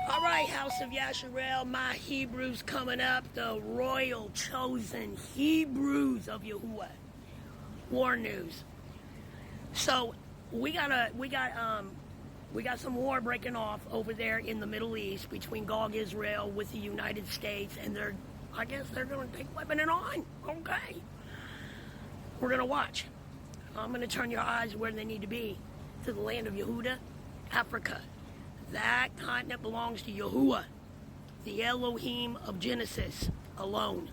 All right, House of Yasharel, my Hebrews coming up, the royal chosen Hebrews of Yahuwah. War news. So we got some war breaking off over there in the Middle East between Gog Israel with the United States, and I guess they're going to take weaponing on. Okay, we're going to watch. I'm going to turn your eyes where they need to be, to the land of Yehuda, Africa. That continent belongs to Yahuwah, the Elohim of Genesis alone.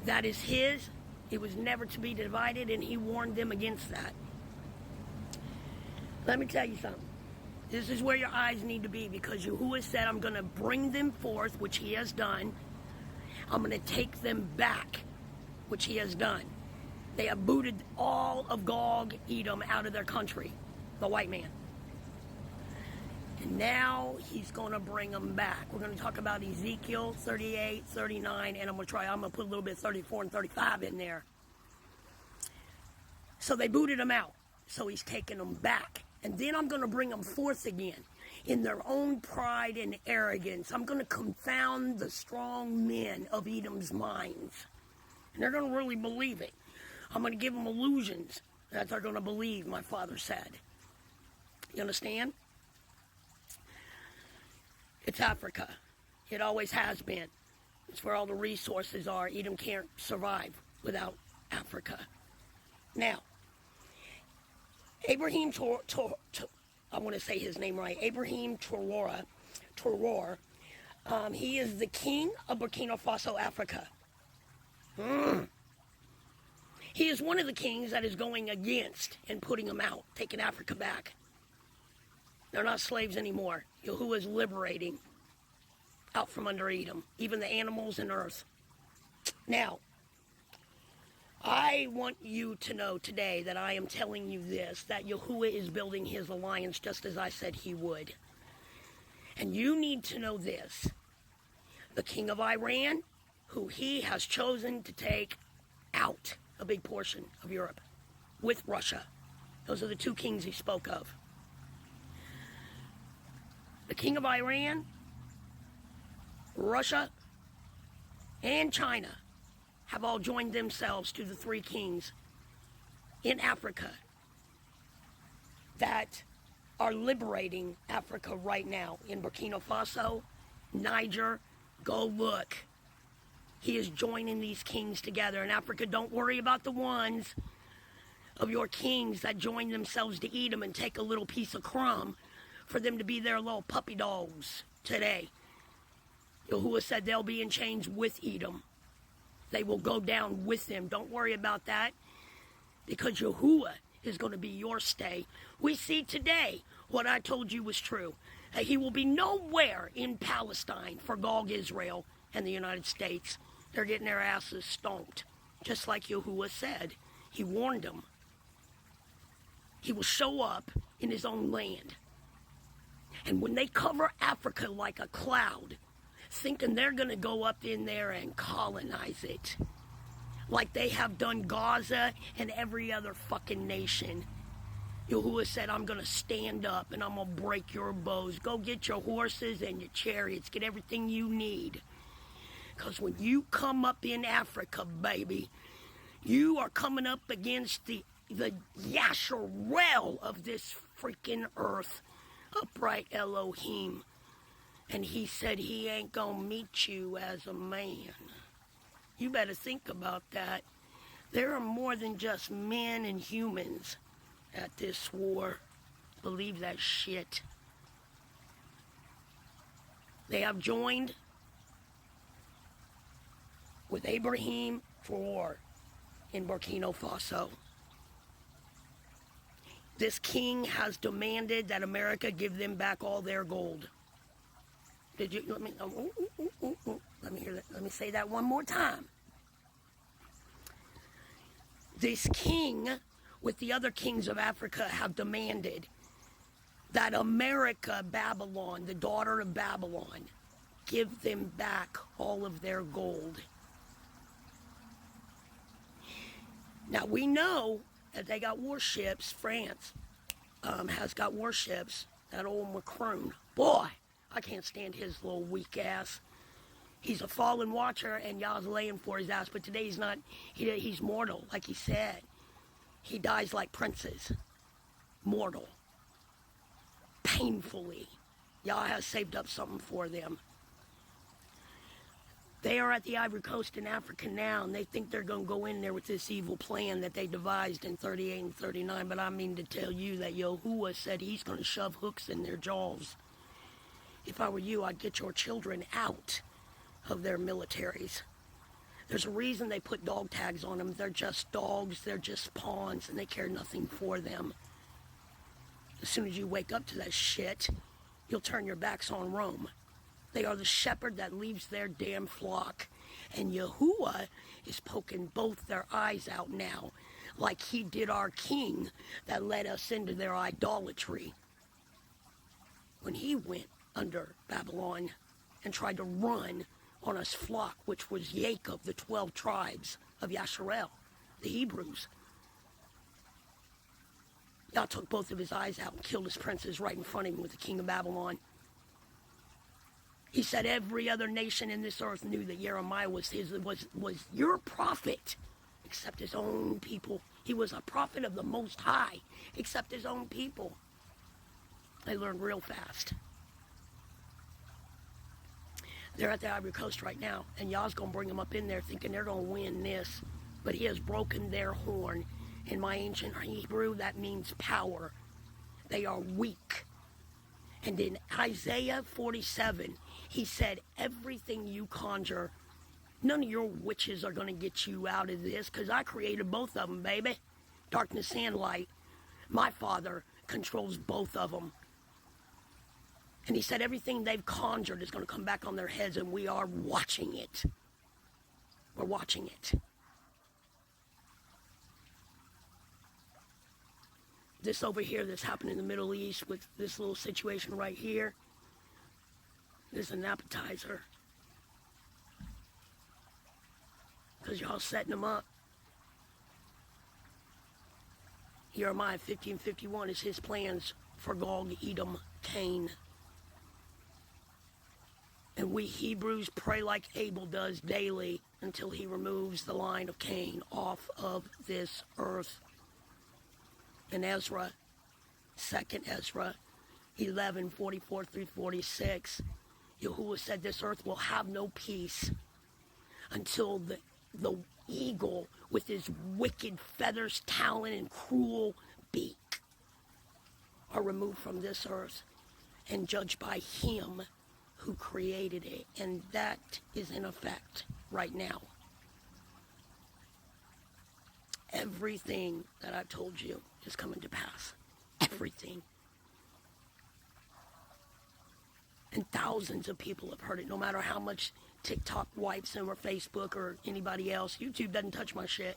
That is his. It was never to be divided, and he warned them against that. Let me tell you something. This is where your eyes need to be, because Yahuwah said, I'm going to bring them forth, which he has done. I'm going to take them back, which he has done. They have booted all of Gog, Edom, out of their country, the white man. And now he's going to bring them back. We're going to talk about Ezekiel 38, 39, and I'm going to put a little bit 34 and 35 in there. So they booted them out. So he's taking them back. And then I'm going to bring them forth again in their own pride and arrogance. I'm going to confound the strong men of Edom's minds. And they're going to really believe it. I'm going to give them illusions that they're going to believe, my father said. You understand? It's Africa. It always has been. It's where all the resources are. Edom can't survive without Africa. Now, Abraham I want to say his name right. Abraham Traore, he is the king of Burkina Faso, Africa. He is one of the kings that is going against and putting them out, taking Africa back. They're not slaves anymore. Yahuwah is liberating out from under Edom, even the animals and earth. Now, I want you to know today that I am telling you this, that Yahuwah is building his alliance just as I said he would. And you need to know this. The king of Iran, who he has chosen to take out a big portion of Europe with Russia. Those are the two kings he spoke of. The king of Iran, Russia, and China have all joined themselves to the three kings in Africa that are liberating Africa right now. In Burkina Faso, Niger, go look. He is joining these kings together. In Africa, don't worry about the ones of your kings that join themselves to Edom and take a little piece of crumb for them to be their little puppy dogs today. Yahuwah said they'll be in chains with Edom. They will go down with them. Don't worry about that, because Yahuwah is going to be your stay. We see today what I told you was true. That he will be nowhere in Palestine for Gog Israel and the United States. They're getting their asses stomped, just like Yahuwah said. He warned them. He will show up in his own land. And when they cover Africa like a cloud, thinking they're going to go up in there and colonize it, like they have done Gaza and every other fucking nation, Yahuwah said, I'm going to stand up and I'm going to break your bows. Go get your horses and your chariots. Get everything you need. Because when you come up in Africa, baby, you are coming up against the Yasharel of this freaking earth, upright Elohim. And he said he ain't going to meet you as a man. You better think about that. There are more than just men and humans at this war. Believe that shit. They have joined with Abraham for war in Burkina Faso. This king has demanded that America give them back all their gold. Did you let me hear that? Let me say that one more time. This king, with the other kings of Africa, have demanded that America, Babylon, the daughter of Babylon, give them back all of their gold. Now, we know that they got warships. France has got warships that old Macroon. Boy, I can't stand his little weak ass. He's a fallen watcher, and y'all's laying for his ass. But today he's not. He's mortal, like he said. He dies like princes. Mortal. Painfully. Y'all has saved up something for them. They are at the Ivory Coast in Africa now, and they think they're going to go in there with this evil plan that they devised in 38 and 39. But I mean to tell you that Yahuwah said he's going to shove hooks in their jaws. If I were you, I'd get your children out of their militaries. There's a reason they put dog tags on them. They're just dogs, they're just pawns, and they care nothing for them. As soon as you wake up to that shit, you'll turn your backs on Rome. They are the shepherd that leaves their damn flock. And Yahuwah is poking both their eyes out now, like he did our king that led us into their idolatry. When he went under Babylon and tried to run on his flock, which was Jacob, the 12 tribes of Yasharel, the Hebrews. Yah took both of his eyes out and killed his princes right in front of him with the king of Babylon. He said every other nation in this earth knew that Jeremiah was your prophet, except his own people. He was a prophet of the Most High, except his own people. They learned real fast. They're at the Ivory Coast right now, and Yah's going to bring them up in there thinking they're going to win this. But he has broken their horn. In my ancient Hebrew, that means power. They are weak. And in Isaiah 47, he said, everything you conjure, none of your witches are going to get you out of this, because I created both of them, baby. Darkness and light. My Father controls both of them. And he said everything they've conjured is going to come back on their heads, and we are watching it. We're watching it. This over here that's happened in the Middle East with this little situation right here is an appetizer. Because y'all setting them up. Jeremiah 50:51 is his plans for Gog, Edom, Cain. And we Hebrews pray like Abel does daily until he removes the line of Cain off of this earth. In Ezra, 2nd Ezra 11:44-46, Yahuwah said this earth will have no peace until the eagle with his wicked feathers, talon, and cruel beak are removed from this earth and judged by him who created it. And that is in effect right now. Everything that I told you is coming to pass. Everything. And thousands of people have heard it, no matter how much TikTok wipes them or Facebook or anybody else. YouTube doesn't touch my shit.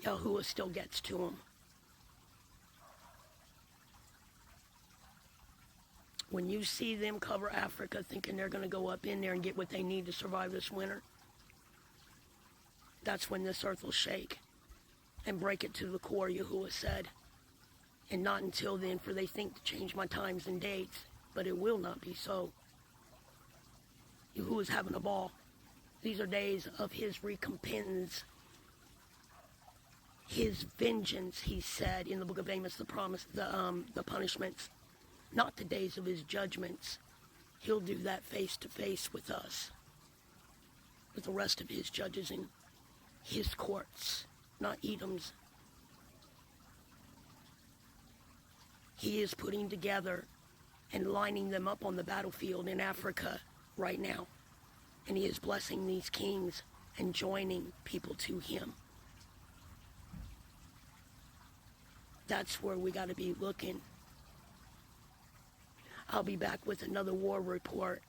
Yahuwah still gets to them. When you see them cover Africa thinking they're going to go up in there and get what they need to survive this winter, that's when this earth will shake and break it to the core, Yahuwah said. And not until then, for they think to change my times and dates, but it will not be so. Yahuwah's having a ball. These are days of his recompense, his vengeance, he said in the book of Amos, the punishments, not the days of his judgments. He'll do that face to face with us, with the rest of his judges in his courts, not Edom's. He is putting together and lining them up on the battlefield in Africa right now. And he is blessing these kings and joining people to him. That's where we got to be looking. I'll be back with another war report.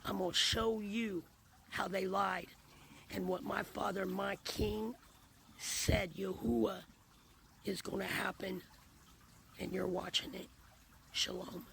I'm going to show you how they lied and what my father, my king, said Yahuwah is going to happen, and you're watching it. Shalom.